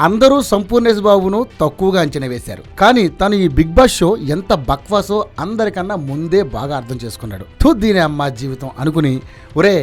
అందరూ సంపూర్ణేష్ బాబును తక్కువగా అంచనా వేశారు. కానీ తను ఈ బిగ్ బాస్ షో ఎంత బక్వాసో అందరికన్నా ముందే బాగా అర్థం చేసుకున్నాడు. దీని అమ్మ జీవితం అనుకుని, ఒరే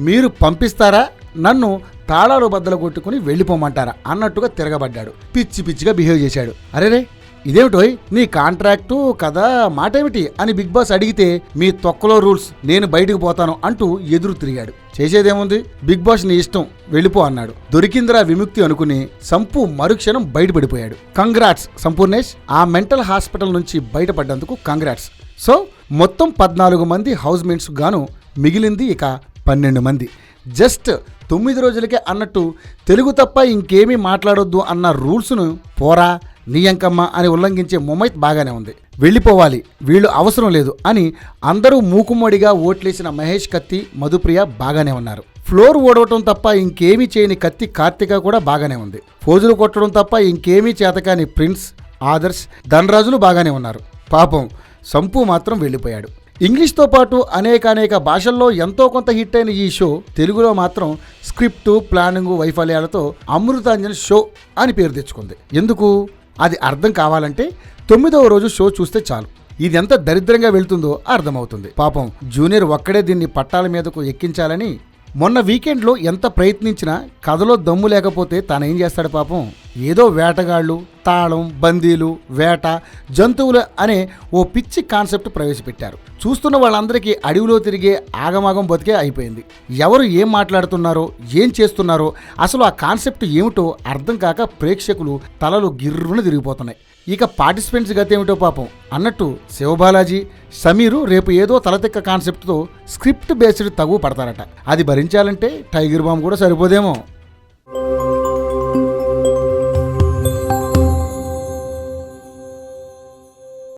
మీరు పంపిస్తారా, నన్ను తాళాలు బద్దలు కొట్టుకుని వెళ్ళిపోమంటారా అన్నట్టుగా తిరగబడ్డాడు. పిచ్చి పిచ్చిగా బిహేవ్ చేశాడు. అరేరే ఇదేమిటోయ్ నీ కాంట్రాక్టు కదా మాటేమిటి అని బిగ్ బాస్ అడిగితే, మీ తొక్కలో రూల్స్, నేను బయటకు పోతాను అంటూ ఎదురు తిరిగాడు. చేసేదేముంది, బిగ్ బాస్ నీ ఇష్టం వెళ్ళిపో అన్నాడు. దొరికిందిరా విముక్తి అనుకుని సంపు మరుక్షణం బయటపడిపోయాడు. కంగ్రాట్స్ సంపూర్ణేష్, ఆ మెంటల్ హాస్పిటల్ నుంచి బయటపడ్డందుకు కంగ్రాట్స్. సో మొత్తం 14 మంది హౌస్ మేట్స్ గాను మిగిలింది ఇక 12 మంది. జస్ట్ 9 రోజులకే అన్నట్టు తెలుగు తప్ప ఇంకేమీ మాట్లాడొద్దు అన్న రూల్స్ను పోరా నీయంకమ్మ అని ఉల్లంఘించే మొమైత్ బాగానే ఉంది. వెళ్ళిపోవాలి, వీళ్ళు అవసరం లేదు అని అందరూ మూకుమ్మడిగా ఓట్లేసిన మహేష్, కత్తి, మధుప్రియ బాగానే ఉన్నారు. ఫ్లోర్ ఓడవటం తప్ప ఇంకేమీ చేయని కత్తి, కార్తిక కూడా బాగానే ఉంది. ఫోజులు కొట్టడం తప్ప ఇంకేమీ చేతకాని ప్రిన్స్, ఆదర్శ్, ధనరాజులు బాగానే ఉన్నారు. పాపం సంపు మాత్రం వెళ్ళిపోయాడు. ఇంగ్లీష్తో పాటు అనేక భాషల్లో ఎంతో కొంత హిట్ అయిన ఈ షో తెలుగులో మాత్రం స్క్రిప్టు, ప్లానింగు వైఫల్యాలతో అమృతాంజన్ షో అని పేరు తెచ్చుకుంది. ఎందుకు అది అర్థం కావాలంటే 9వ రోజు షో చూస్తే చాలు. ఇది ఎంత దరిద్రంగా వెళ్తుందో అర్థమవుతుంది. పాపం జూనియర్ ఒక్కడే దీన్ని పట్టాల మీదకు ఎక్కించాలని మొన్న వీకెండ్లో ఎంత ప్రయత్నించినా కథలో దమ్ము లేకపోతే తనేం చేస్తాడు పాపం. ఏదో వేటగాళ్ళు, తాళం, బందీలు, వేట, జంతువులు అనే ఓ పిచ్చి కాన్సెప్ట్ ప్రవేశపెట్టారు. చూస్తున్న వాళ్ళందరికీ అడవిలో తిరిగే ఆగమాగం బతికే అయిపోయింది. ఎవరు ఏం మాట్లాడుతున్నారో, ఏం చేస్తున్నారో, అసలు ఆ కాన్సెప్ట్ ఏమిటో అర్థం కాక ప్రేక్షకులు తలలు గిర్రున తిరిగిపోతున్నాయి. ఇక పార్టిసిపెంట్స్ గతేమిటో పాపం అన్నట్టు శివబాలాజీ, సమీరు రేపు ఏదో తలతిక్క కాన్సెప్ట్తో స్క్రిప్ట్ బేస్డ్ తగువ పడతారట. అది భరించాలంటే టైగర్ బాంబ్ కూడా సరిపోదేమో.